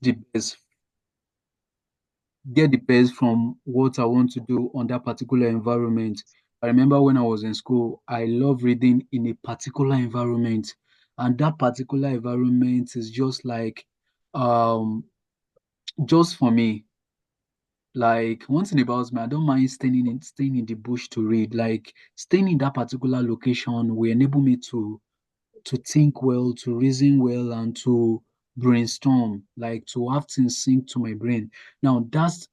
the best, get the best from what I want to do on that particular environment. I remember when I was in school, I love reading in a particular environment, and that particular environment is just like um just for me. Like one thing about me, I don't mind staying in the bush to read. Like staying in that particular location will enable me to think well, to reason well, and to brainstorm, like to have things sink to my brain. Now that's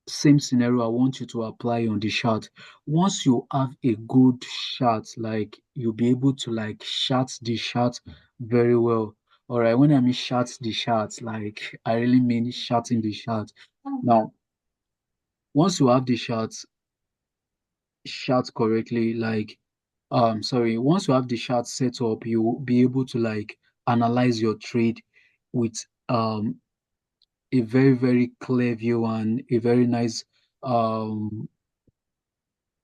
same scenario I want you to apply on the chart. Once you have a good chart, like you'll be able to like chart the chart very well. All right, when I mean chart the chart, like I really mean charting the chart. Now, once you have the chart correctly, like sorry, once you have the chart set up, you'll be able to like analyze your trade with a very, very clear view and a very nice um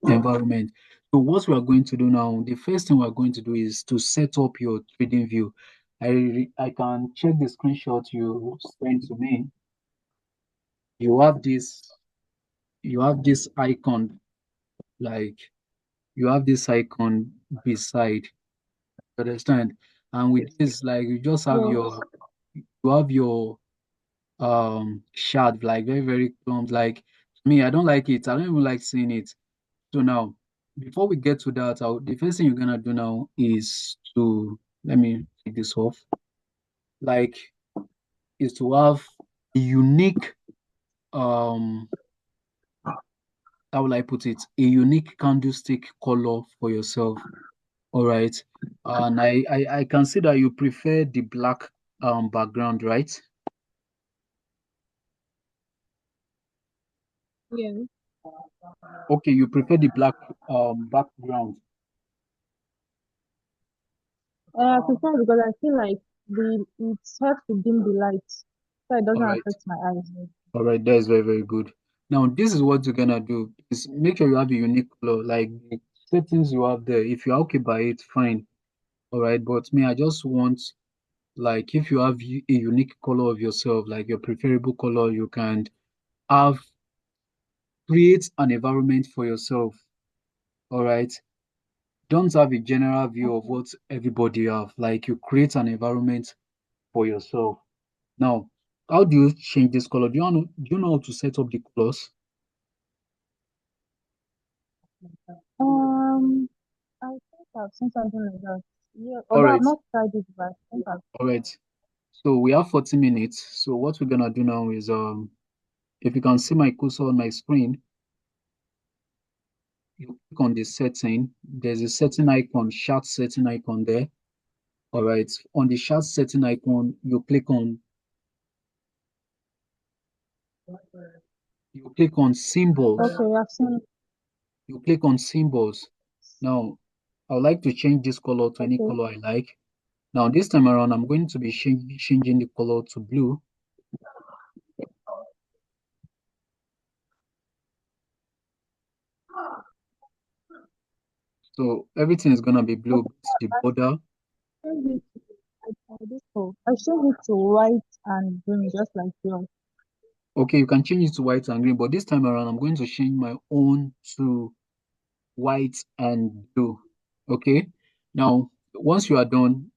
environment. So what we are going to do now, the first thing we are going to do is to set up your trading view. I can check the screenshot you sent to me. You have this icon, like you have this icon beside, you understand? And with this, like you just have Yes. your chart, like very, very clump. Like me, I don't like it. I don't even like seeing it. So now, before we get to that, the first thing you're gonna do now is to let me take this off. Like, is to have a unique how will I put it? A unique candlestick color for yourself. All right. And I can see that you prefer the black background, right? Yeah. Okay, you prefer the black background. I prefer because I feel like it helps to dim the light so it All doesn't right. affect my eyes. All right, that is very, very good. Now, this is what you're gonna do is make sure you have a unique color, like the settings you have there. If you're okay by it, fine. All right, but me, I just want like if you have a unique color of yourself, like your preferable color, you can have create an environment for yourself. All right. Don't have a general view of Okay. what everybody have. Like you create an environment for yourself. Now, how do you change this color? Do you know how to set up the colors? Um, I think I've seen something like that. Yeah, All although I've right. not tried it, but I think I've. All right. So we have 40 minutes. So what we're gonna do now is if you can see my cursor on my screen, you click on the setting. There's a setting icon, chart setting icon there. All right. On the chart setting icon, you click on symbols. Okay, I've seen. You click on symbols. Now, I would like to change this color to any Okay. color I like. Now, this time around, I'm going to be changing the color to blue. So everything is gonna be blue, Okay. but the border. Change it I change it to white and green, just like yours. Okay, you can change it to white and green, but this time around, I'm going to change my own to white and blue. Okay. Now, once you are done,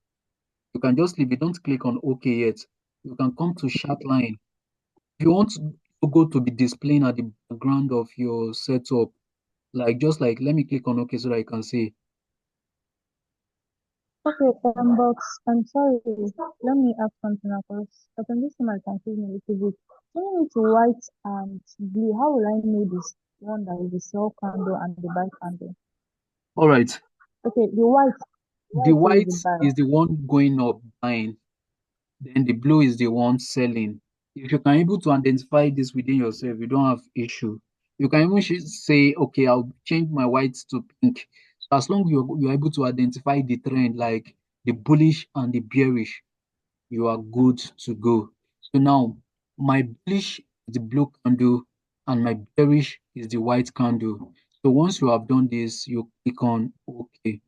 you can just leave it. Don't click on OK yet. You can come to chart line. If you want to go to be displaying at the background of your setup, like just like let me click on OK so that I can see. Okay, but I'm sorry. Let me ask something else. 'Cause I think this might confuse me a little bit. Turning it to white and blue, how will I know this one that is the sell candle and the buy candle? All right. Okay, the white, The white is white the buy. is the one going up buying, then the blue is the one selling. If you can able to identify this within yourself, you don't have issue. You can even say, okay, I'll change my white to pink. So as long as you're able to identify the trend, like the bullish and the bearish, you are good to go. So now my bullish is the blue candle and my bearish is the white candle. So once you have done this, you click on OK.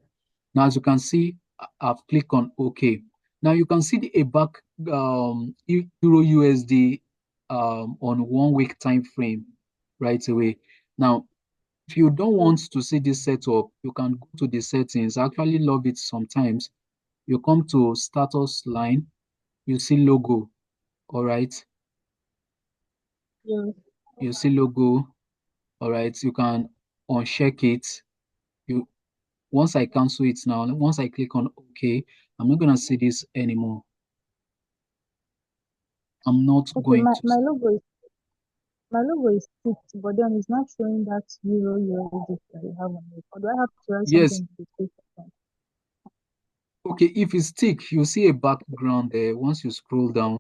Now, as you can see, I've clicked on OK. Now you can see a back Euro USD on 1 week time frame right away. Now, if you don't Yes, want to see this setup, you can go to the settings. I actually love it sometimes. You come to status line, you see logo, all right. yes. You see logo, all right. You can uncheck it. You Once I cancel it now, once I click on OK, I'm not gonna see this anymore. I'm not Okay, going my, to. my logo is ticked, but then it's not showing that euro USD that you have on it. Or do I have to write Yes, something to the description? okay. If it's tick, you see a background there. Once you scroll down,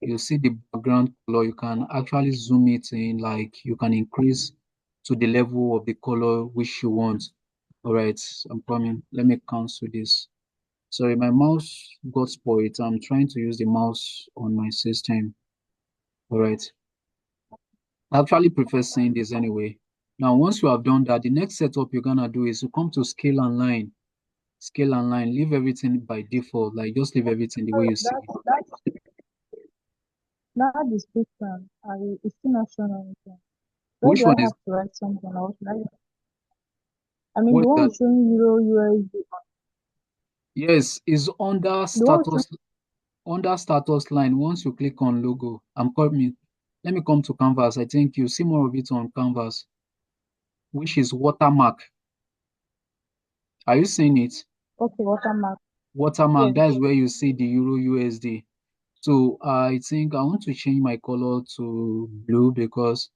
you see the background color. You can actually zoom it in, like you can increase to the level of the color which you want. All right, I'm coming. Let me cancel this. Sorry, my mouse got spoiled. I'm trying to use the mouse on my system. All right. I actually prefer seeing this anyway. Now, once you have done that, the next setup you're gonna do is to come to scale and line. Scale and line, leave everything by default, like just leave everything the way So you see it. that description, it's still not showing anything. Where Which do one I is have to write something else? I mean, what the is one that? showing euro USD, Yes, is under the one showing, status line. Once you click on logo, I'm coming. Let me come to canvas. I think you see more of it on canvas, which is watermark. Are you seeing it? okay, watermark. Watermark, Yes, that is where you see the euro USD. So I think I want to change my color to blue because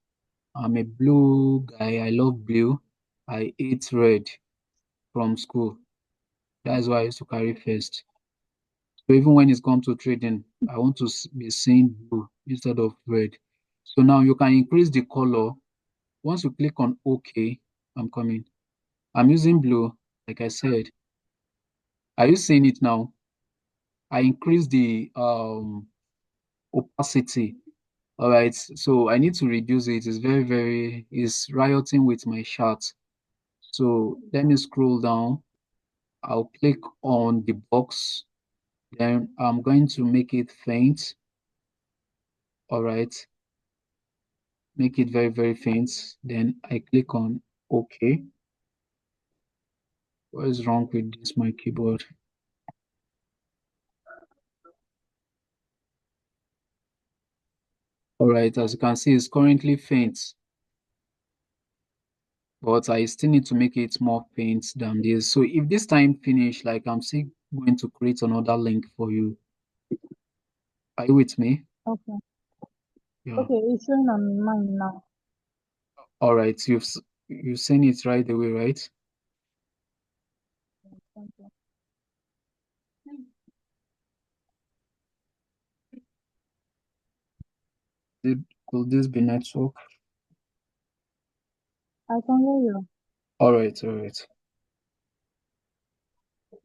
I'm a blue guy. I love blue. I hate red from school. That's why I used to carry first. So even when it's come to trading, I want to be seeing blue instead of red. So now you can increase the color. Once you click on OK, I'm coming. I'm using blue, like I said. Are you seeing it now? I increase the opacity. All right. So I need to reduce it. It's it's rioting with my chart. So let me scroll down. I'll click on the box. Then I'm going to make it faint. All right. Make it very faint. Then I click on OK. What is wrong with this, my keyboard? All right. As you can see, it's currently faint, but I still need to make it more faint than this. So if this time finish, like I'm still going to create another link for you. Are you with me? okay. Yeah. Okay, it's showing on mine now. All right. You've seen it right away, right? Thank you. Could this be network? I can hear you. All right, all right.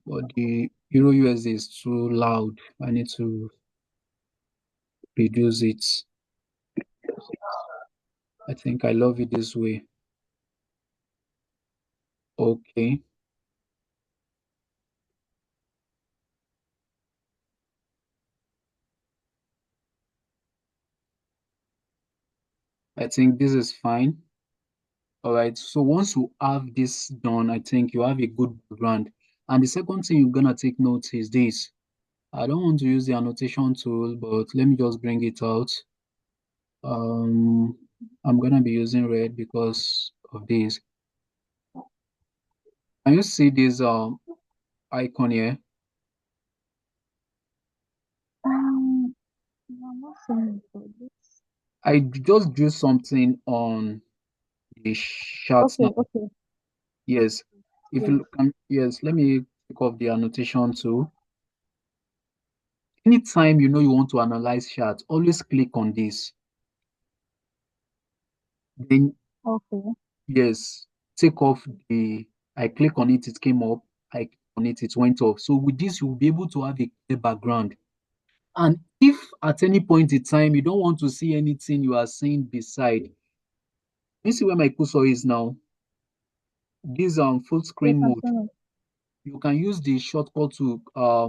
But the Euro USD is too loud. I need to reduce it. I think I love it this way. Okay. I think this is fine. All right. So once you have this done, I think you have a good background. And the second thing you're gonna take note is this. I don't want to use the annotation tool, but let me just bring it out. Um, I'm gonna be using red because of this. Can you see this icon here? Um, I'm not seeing it for this. I just drew something on the chart Okay, now. okay, Yes. If yes, you can, yes, let me pick up the annotation too. Anytime you know you want to analyze chart, always click on this. Then okay. yes, take off the I click on it, it came up. I click on it, it went off. So with this, you'll be able to have a clear background. And if at any point in time you don't want to see anything you are seeing beside, you see where my cursor is now. This full Yes, screen I'm mode. seeing it. you can use the shortcut to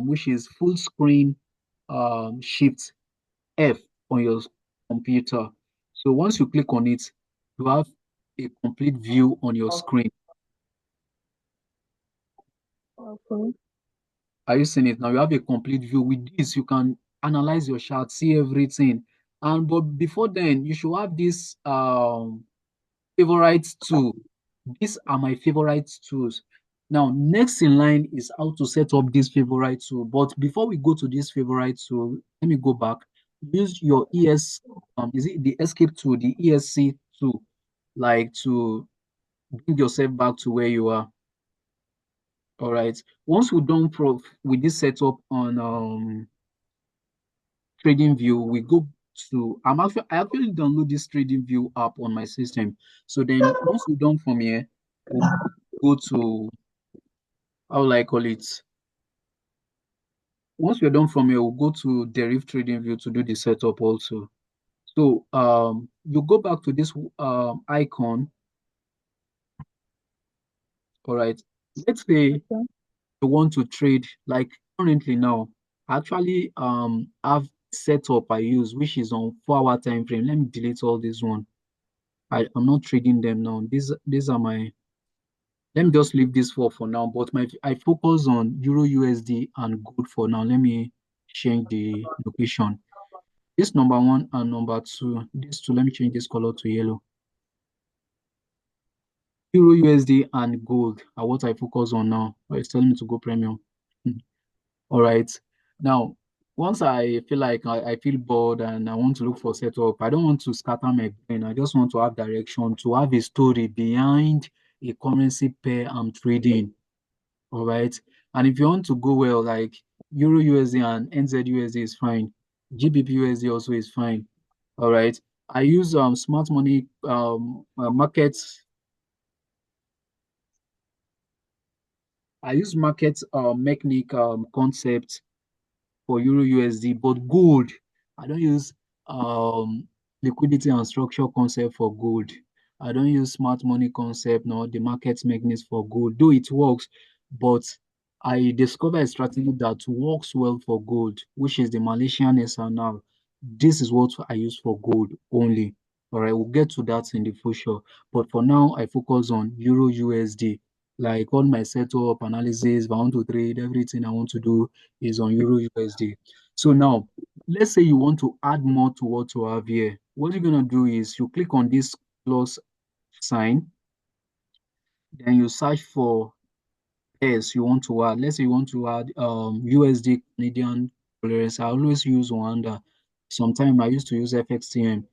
which is full screen shift F on your computer. So once you click on it, you have a complete view on your screen. Okay. Are you seeing it now? You have a complete view. With this, you can analyze your chart, see everything. And but before then, you should have this favorite tool. These are my favorite tools. Now, next in line is how to set up this favorite tool. But before we go to this favorite tool, let me go back. Use your is it the escape tool, the ESC tool, like to bring yourself back to where you are. All right. Once we're done with this setup on TradingView, we go to I actually download this TradingView app on my system. So then once we're done from here, we'll go to how will I call it? Once we're done from here, we'll go to Deriv TradingView to do the setup also. So you go back to this icon, all right. Let's say Okay. you want to trade like currently now. I actually have setup I use which is on 4 hour time frame. Let me delete all this one. I'm not trading them now. These are my let me just leave this for now. But my I focus on Euro USD and gold for now. Let me change the location. This number one and number two. These two, let me change this color to yellow. Euro USD and gold are what I focus on now. Oh, it's telling me to go premium. All right. Now, once I feel like I feel bored and I want to look for setup, I don't want to scatter my brain. I just want to have direction, to have a story behind a currency pair I'm trading. All right. And if you want to go well, like Euro USD and NZ USD is fine. GBP USD also is fine. All right. I use smart money markets. I use market mechanic concept for Euro USD, but gold, I don't use um, liquidity and structure concept for gold. I don't use smart money concept nor the market mechanism for gold, though it works, but I discovered a strategy that works well for gold, which is the Malaysian SNR. This is what I use for gold only. All right, we'll get to that in the future. But for now, I focus on Euro USD. Like all my setup analysis, if I want to trade, everything I want to do is on Euro USD. So now, let's say you want to add more to what you have here. What you're gonna do is you click on this plus sign, then you search for pairs you want to add. Let's say you want to add USD Canadian dollars. I always use Rwanda. Sometimes I used to use FXTM.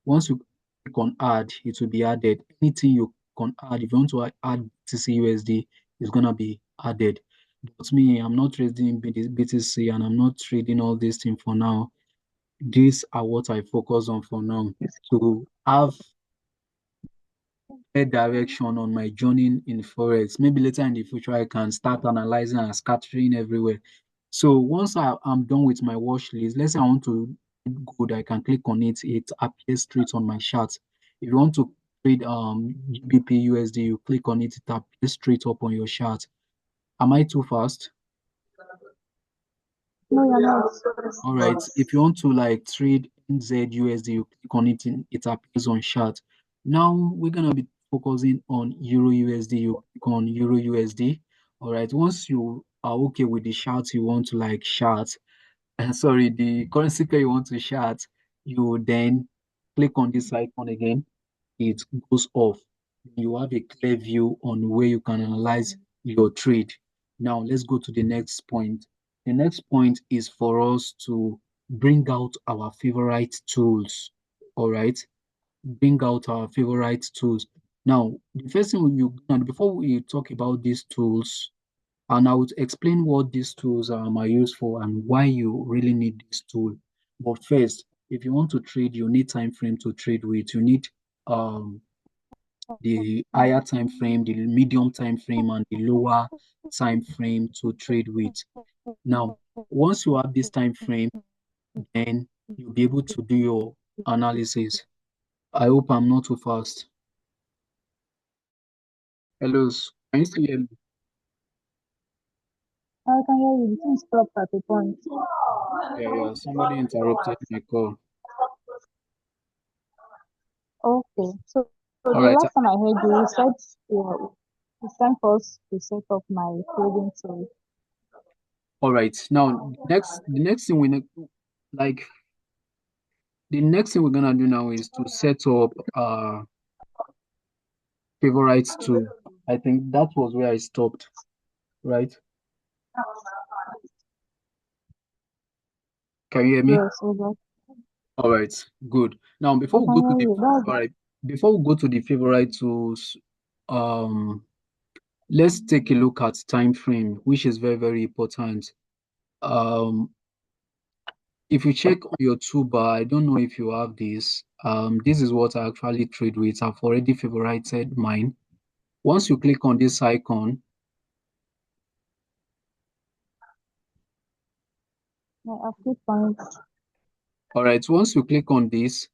Once you click on add, it will be added. Anything you can add, if you want to add BTC USD, it's gonna be added. But me, I'm not trading BTC and I'm not trading all these things for now. These are what I focus on for now. To have a direction on my journey in Forex. Maybe later in the future, I can start analyzing and scattering everywhere. So once I'm done with my watch list, let's say I want to trade gold, I can click on it. It appears straight on my chart. If you want to trade GBP USD, you click on it, it appears straight up on your chart. Am I too fast? No, you're not. All right. If you want to like trade NZ USD, you click on it, it appears on chart. Now we're gonna be focusing on Euro USD. You click on Euro USD. All right. Once you are okay with the chart you want to like chart, sorry, the currency pair you want to chart, you then click on this icon again. It goes off. You have a clear view on where you can analyze your trade. Now let's go to the next point. The next point is for us to bring out our favorite tools. All right, bring out our favorite tools. Now, the first thing and before we talk about these tools, and I would explain what these tools are used for and why you really need this tool. But first, if you want to trade, you need time frame to trade with. You need um the higher time frame, the medium time frame, and the lower time frame to trade with. Now, once you have this time frame, then you'll be able to do your analysis. I hope I'm not too fast. Hello, can you still hear me? I can hear you. The thing stopped at a point. Yeah. Somebody interrupted my call. Okay. So All the right. last time I heard you, you said it's time for us to set up my trading tool. All right. Now, the next thing like the next thing we're gonna do now is to set up favorites tool. I think that was where I stopped. Right? Can you hear me? Yes, okay. All right. Good. Now, I can hear you. all right, before we go to the favorite tools, um, let's take a look at time frame, which is very, very important. Um, if you check on your toolbar, I don't know if you have this. This is what I actually trade with. I've already favorited mine. Once you click on this icon, I've clicked on it. all right, once you click on this,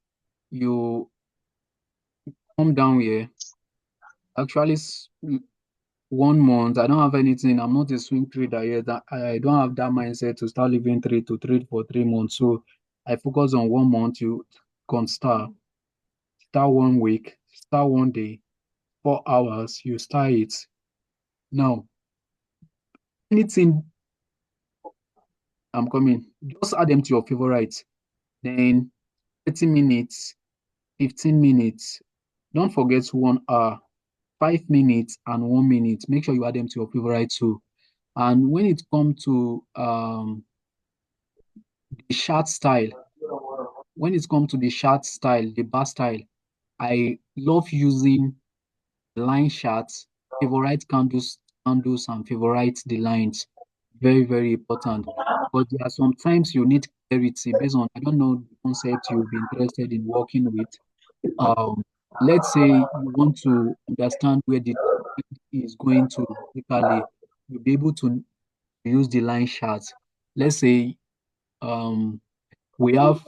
you come down here. Actually, 1 month. I don't have anything. I'm not a swing trader yet. I don't have that mindset to start leaving trade to trade for 3 months. So I focus on 1 month. You can start 1 week, start one day, 4 hours. You start it. Now, anything I'm coming, just add them to your favorites. Then 30 minutes, 15 minutes. Don't forget 1 hour, 5 minutes, and 1 minute. Make sure you add them to your favorite too. And when it comes to the chart style, when it comes to the chart style, the bar style, I love using line charts, favorite candles, and favorite the lines. Very, very important. But there are sometimes you need clarity based on, I don't know the concept you'll be interested in working with. Um, let's say you want to understand where the trend is going to locally, you'll be able to use the line charts. Let's say um, we have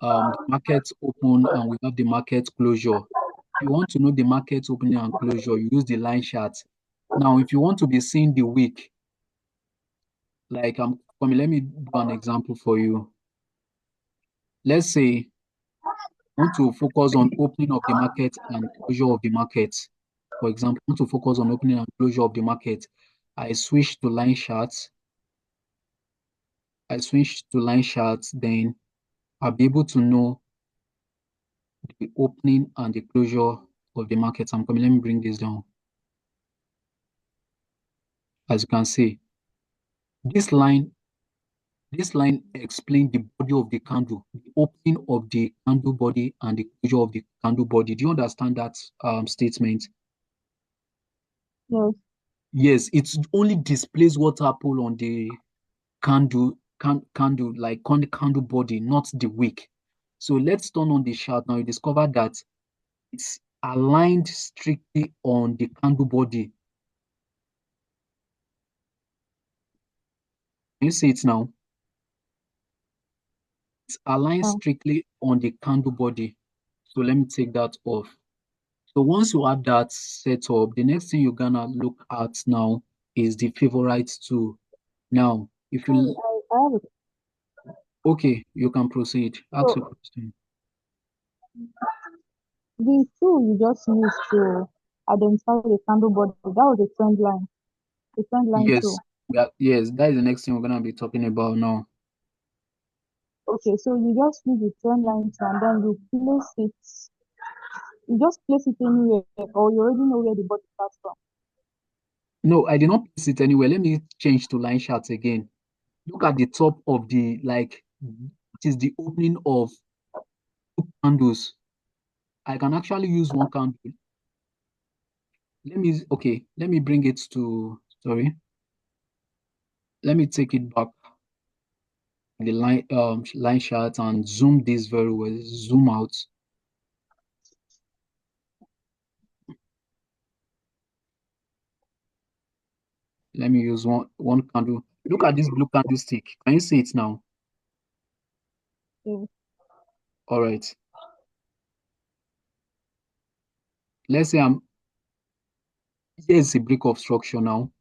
the market open and we have the market closure. If you want to know the market opening and closure, you use the line chart. Now, if you want to be seeing the week, like for me, let me do an example for you. Let's say you want to focus on opening of the market and closure of the market. For example, I want to focus on opening and closure of the market. I switch to line charts. Then I'll be able to know the opening and the closure of the market. I'm coming. Let me bring this down. As you can see, this line this line explains the body of the candle, the opening of the candle body and the closure of the candle body. Do you understand that statement? Yes. Yes, it only displays what happened on the candle, like on the candle body, not the wick. So let's turn on the chart now. You discover that it's aligned strictly on the candle body. Can you see it now? It's aligned Yeah. strictly on the candle body. So let me take that off. So once you have that set up, the next thing you're gonna look at now is the favorites tool. Now, if Sorry, you I have it. okay, you can proceed. Ask your So question. the tool you just used to identify the candle body, that was a trend line. The trend line Yes, tool. yeah, yes, that is the next thing we're gonna be talking about now. Okay, so you just use the trend line tool and then you place it. You just place it anywhere, or you already know where the body starts from. No, I did not place it anywhere. Let me change to line charts again. Look at the top of the it is the opening of two candles. I can actually use one candle. Let me bring it to sorry. Let me take it back the line chart and zoom this very well. Zoom out. Let me use one candle. Look at this blue candlestick. Can you see it now? Okay. All right. Let's say I'm here's a break of structure now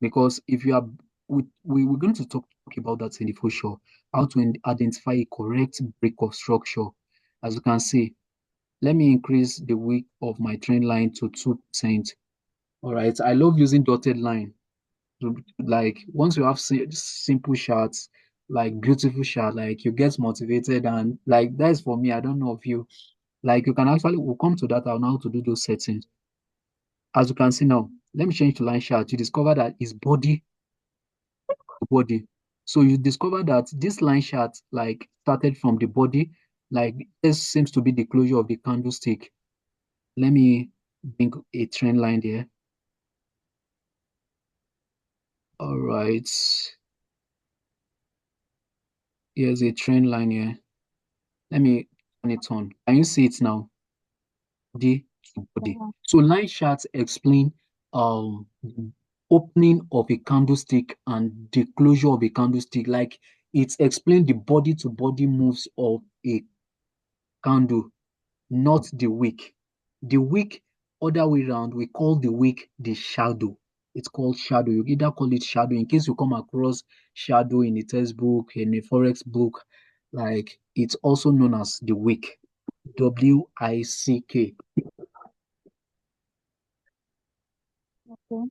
because if you are we're going to talk about that in the future. How to identify a correct break of structure. As you can see, let me increase the width of my trend line to 2%. All right. I love using dotted line. Like once you have simple charts, like beautiful chart, like you get motivated and like that's for me. I don't know if you like you can actually we'll come to that on how to do those settings. As you can see now, let me change to line chart. You discover that it's body to body. So you discover that this line chart like started from the body, like this seems to be the closure of the candlestick. Let me bring a trend line there. All right. Here's a trend line here. Let me turn it on. Can you see it now? Body to body. Yeah. So line charts explain the opening of a candlestick and the closure of a candlestick. Like it explains the body to body moves of a candle, not the wick. The wick, other way around, we call the wick the shadow. It's called shadow. You either call it shadow in case you come across shadow in a textbook, in a Forex book, like it's also known as the wick. WICK. Okay.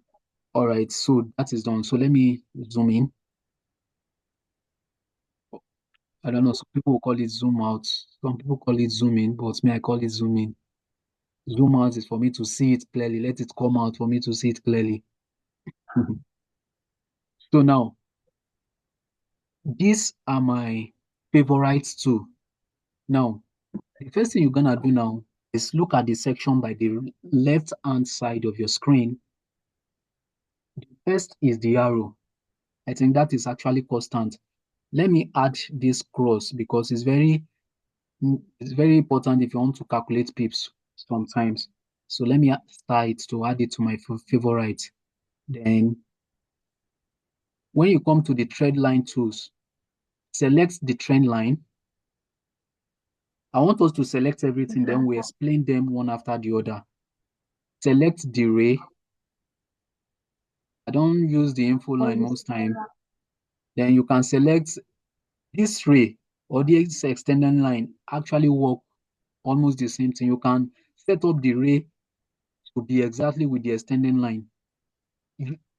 All right, so that is done. So let me zoom in. I don't know, some people will call it zoom out. Some people call it zoom in, but me, I call it zoom in. Zoom out is for me to see it clearly. Let it come out for me to see it clearly. So now, these are my favorites too. Now, the first thing you're gonna do now is look at the section by the left hand side of your screen. First is the arrow. I think that is actually constant. Let me add this cross because it's very important if you want to calculate pips sometimes. So let me start to add it to my favorite. Then when you come to the trend line tools, select the trend line. I want us to select everything, then we explain them one after the other. Select the ray. I don't use the info line Always. most time. Then you can select this ray or this extended line actually work almost the same thing. You can set up the ray to be exactly with the extended line.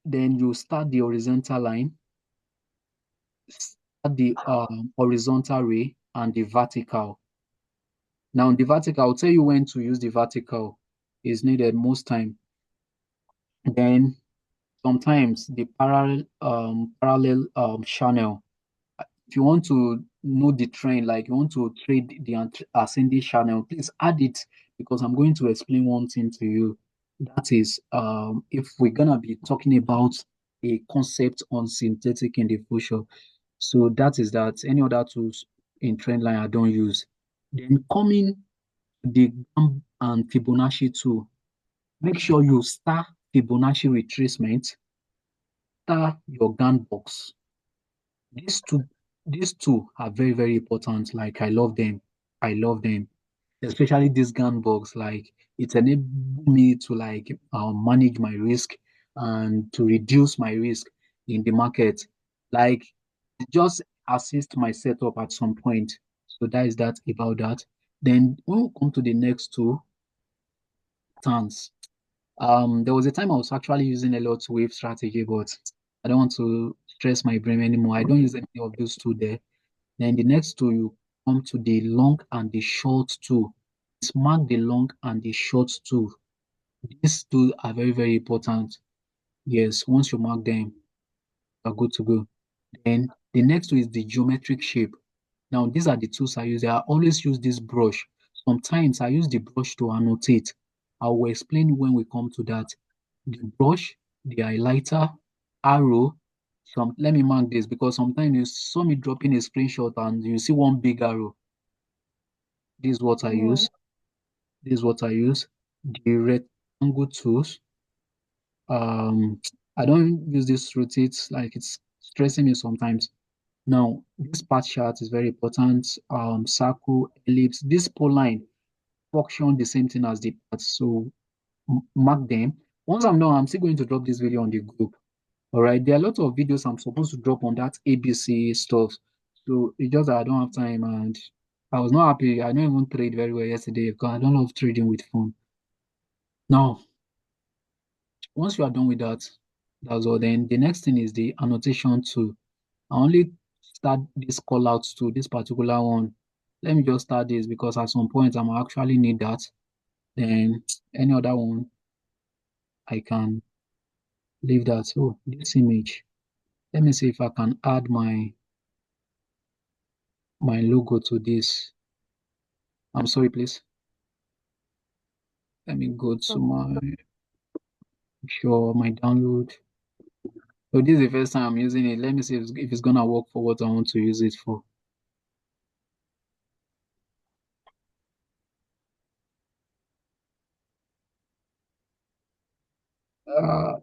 Then you start the horizontal line, start the horizontal ray and the vertical. Now the vertical, I'll tell you when to use the vertical is needed most time. Then sometimes the parallel channel. If you want to know the trend, like you want to trade the ascending channel, please add it because I'm going to explain one thing to you. That is, if we're gonna be talking about a concept on synthetic in the future. So that is that. Any other tools in trendline I don't use. Then coming to the Gamb and Fibonacci tool, make sure you start Fibonacci retracement, start your GAN box. These two, these two are very, very important. Like I love them. I love them. Especially this GAN box. Like it enables me to like manage my risk and to reduce my risk in the market. Like it just assist my setup at some point. So that is that about that. Then when we come to the next two, patterns. There was a time I was actually using a lot wave strategy, but I don't want to stress my brain anymore. I don't use any of those two there. Then the next two, you come to the long and the short two. It's mark the long and the short two. These two are very, very important. Yes, once you mark them, you're good to go. Then the next one is the geometric shape. Now, these are the tools I use. I always use this brush. Sometimes I use the brush to annotate. I will explain when we come to that. The brush, the highlighter, arrow. Let me mark this because sometimes you saw me dropping a screenshot and you see one big arrow. This is what I Yeah. use. This is what I use. The rectangle tools. Um, I don't use this rotate, like it's stressing me sometimes. Now, this path chart is very important. Circle, ellipse, this pole line function the same thing as the path. So mark them. Once I'm done, I'm still going to drop this video on the group. All right, there are a lot of videos I'm supposed to drop on that ABC stuff. So it's just that I don't have time, and I was not happy. I don't even trade very well yesterday because I don't love trading with phone. Now, once you are done with that, that's all. Then the next thing is the annotation tool. I only start this call out to this particular one. Let me just start this because at some point I'm actually need that. Then any other one I can leave that. So this image. Let me see if I can add my logo to this. I'm sorry, please. Let me go to Problem. my download. So this is the first time I'm using it. Let me see if it's gonna work for what I want to use it for.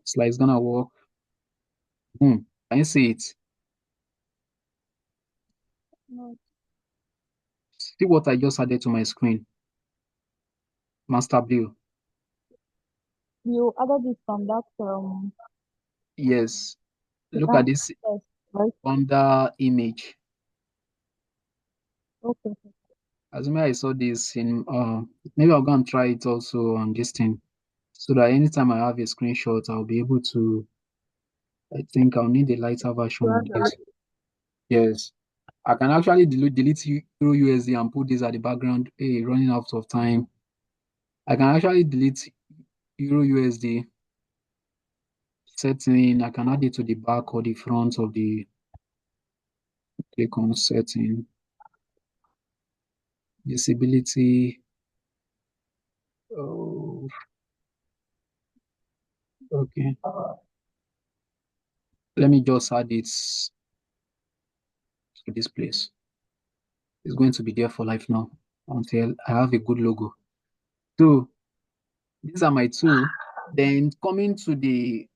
It's like it's gonna work. Can you see it? No, See what I just added to my screen. Master Bill. you added it from that Yes. the Look at app this test, right? under image. Okay. Assuming I saw this in maybe I'll go and try it also on this thing. So that anytime I have a screenshot, I'll be able to. I think I'll need a lighter You version of have the this. Yes. I can actually delete Euro USD and put this at the background. Hey, running out of time. I can actually delete Euro USD setting. I can add it to the back or the front of the click on setting. Visibility. Oh, okay. Let me just add it to this place. It's going to be there for life now until I have a good logo. So these are my two. Then coming to the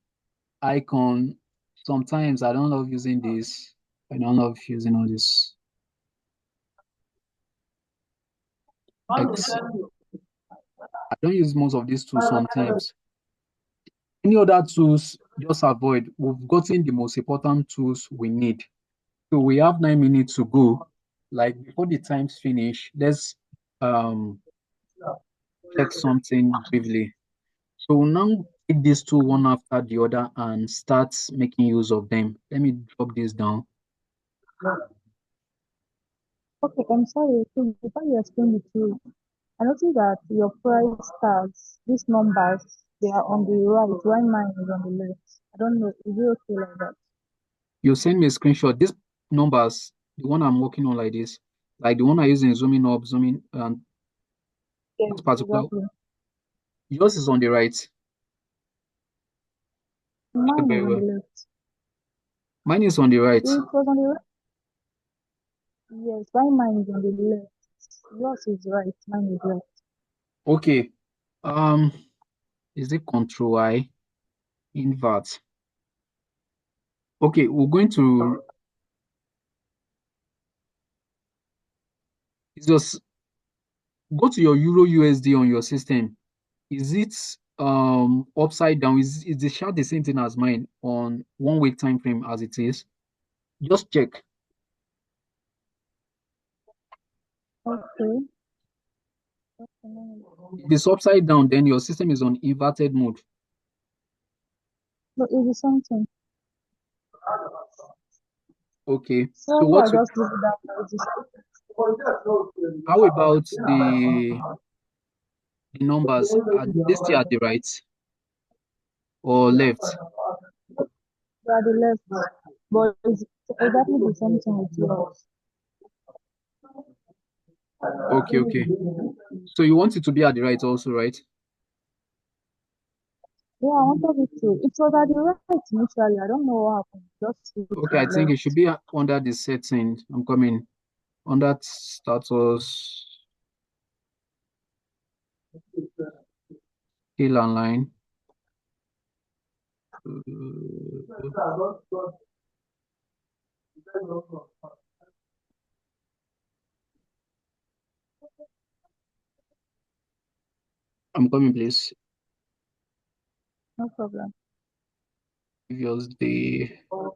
icon, sometimes I don't love using this. I don't love using all this. X. I don't use most of these tools sometimes. Any other tools, just avoid. We've gotten the most important tools we need. So we have 9 minutes to go. Like before the time's finish, let's um check something briefly. So we'll now take these two one after the other and start making use of them. Let me drop this down. Okay, I'm sorry. So before you explain the tool, I noticed that your price tags, these numbers, they are on the right, while mine is on the left. I don't know. Is it okay like that? You send me a screenshot. These numbers, the one I'm working on like this, like the one I use in zooming up, zooming, and this Yes, particular, exactly. yours is on the right. Check Mine is very on well. the left. Mine is on the right. It was on the right. Yes, while mine is on the left. Yours is right, mine is left. Okay. Um, is it Control I invert? Okay, we're going to just go to your Euro USD on your system. Is it upside down? Is the chart the same thing as mine on 1 week time frame as it is? Just check. Okay. If it's upside down, then your system is on inverted mode. No, it's the same thing. Okay. So So yeah, what? just leave it down. It's the How about the numbers? Are they still at the right or left? You are the left, but it's exactly the same thing with yours. Okay, okay. So you want it to be at the right also, right? Yeah, I wanted it to. It was at the right initially. I don't know what happened. Just switched to Okay, I the think it should left. be under the setting. I'm coming under status, still online. Uh, I'm coming, please. No problem. previous day. Oh,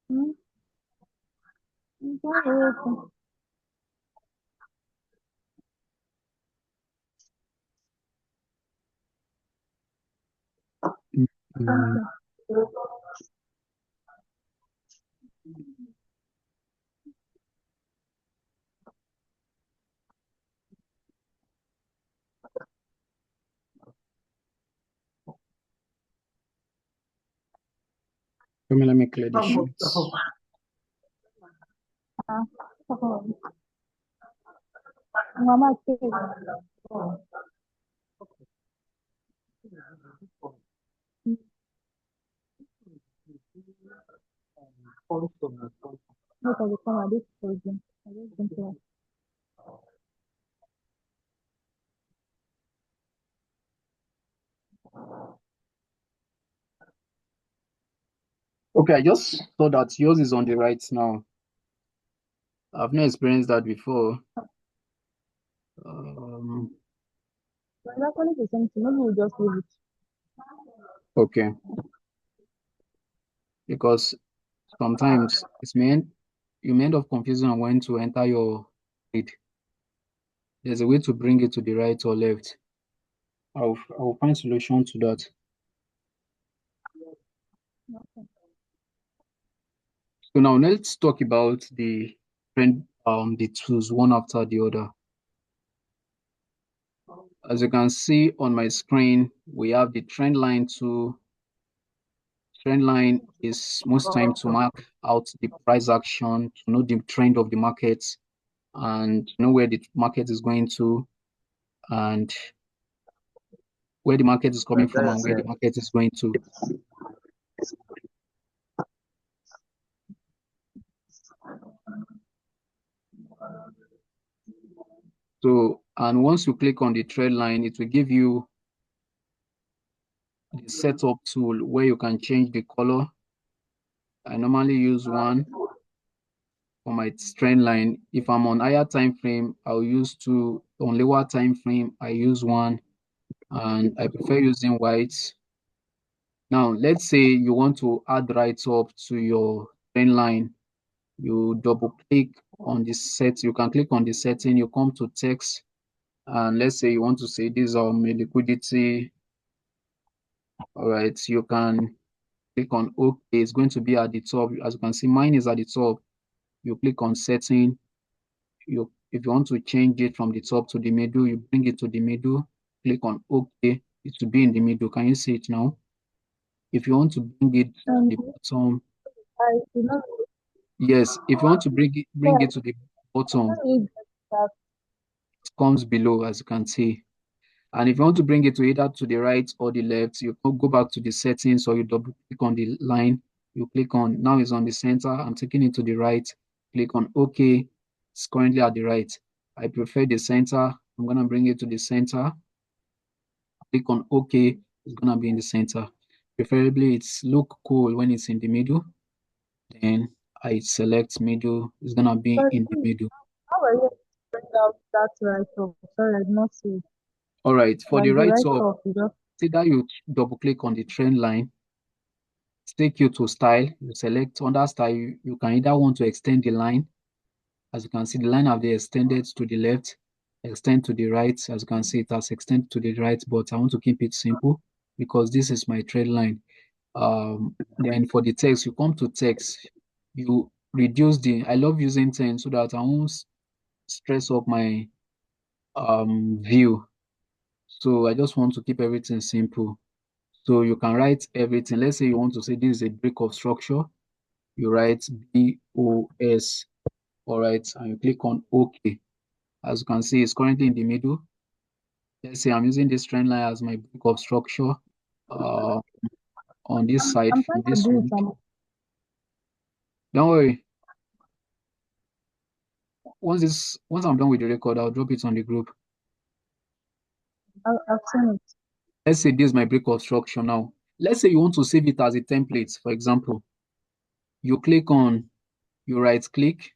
Hmm? Don't wait. mm, Thank you. let me clear the sheets. Ah, Mama, take. Look at the camera. This is them. I just don't care. Okay, I just saw that yours is on the right now. I've not experienced that before. Um, But it's actually the same thing. Maybe we'll just leave it. okay, because sometimes you may end up confusing on when to enter your trade. There's a way to bring it to the right or left. I'll find solution to that. Okay. So now let's talk about the tools one after the other. As you can see on my screen, we have the trend line tool. Trend line is most time to mark out the price action, to know the trend of the market and know where the market is going to and where the market is coming from and where the market is going to. So, and once you click on the trend line, it will give you the setup tool where you can change the color. I normally use one for my trend line. If I'm on higher time frame, I'll use two. On lower time frame, I use one, and I prefer using white. Now, let's say you want to add right up to your trend line. You double click on the set. You can click on the setting. You come to text, and let's say you want to say this is my liquidity. All right, you can click on OK. It's going to be at the top. As you can see, mine is at the top. You click on setting. If you want to change it from the top to the middle, you bring it to the middle, click on OK. It will be in the middle. Can you see it now? If you want to bring it to And the bottom, I did not. yes. If you want to Yeah, bring it to the I don't bottom, need that. it comes below, as you can see. And if you want to bring it to either to the right or the left, you go back to the settings or you double click on the line. You click on, now it's on the center. I'm taking it to the right. Click on OK. It's currently at the right. I prefer the center. I'm going to bring it to the center. Click on OK. It's going to be in the center. Preferably, it's look cool when it's in the middle. Then I select middle. It's going to be But in the please, middle. how are you able to bring out that right off? Sorry, I did not see it. All right. For the Like the right right up, off, you just either you double click on the trend line, take you to style. You select under style. You can either want to extend the line. As you can see, the line have been extended to the left, extend to the right. As you can see, it has extended to the right, but I want to keep it simple because this is my trend line. Then for the text, you come to text. You reduce the. I love using 10 so that I won't stress up my view. So I just want to keep everything simple. So you can write everything. Let's say you want to say this is a break of structure. You write BOS, all right, and you click on OK. As you can see, it's currently in the middle. Let's say I'm using this trend line as my break of structure uh, on this side I'm from trying to this do it. week. Don't worry. Once I'm done with the record, I'll drop it on the group. I've seen it. Let's say this is my break of structure now. Let's say you want to save it as a template, for example. You click on You right click,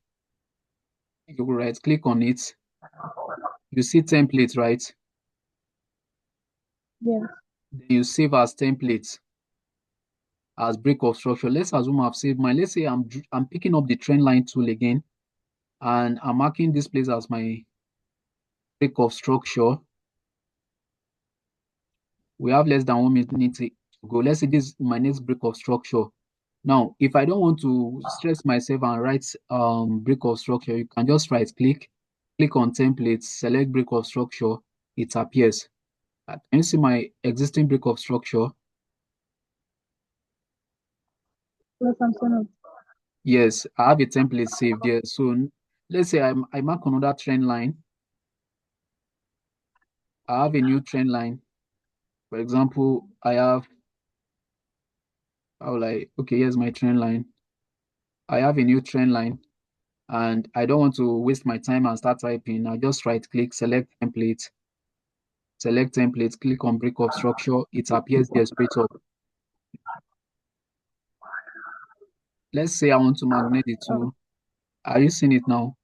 on it. You see template, right? Yes. Then you save as template as break of structure. Let's assume I've saved mine. Let's say I'm picking up the trend line tool again, and I'm marking this place as my break of structure. We have less than 1 minute to go. Let's say this is my next break of structure. Now, if I don't want to stress myself and write break of structure, you can just right click on templates, select break of structure, it appears. Can you see my existing break of structure? Yes, I'm seeing it. Yes, I have a template saved there. So let's say I mark another trend line. I have a new trend line. For example, okay, here's my trend line. I have a new trend line and I don't want to waste my time and start typing. I just right click, select template, click on break of structure. It appears there straight up. Let's say I want to magnet the Oh, tool. Are you seeing it now?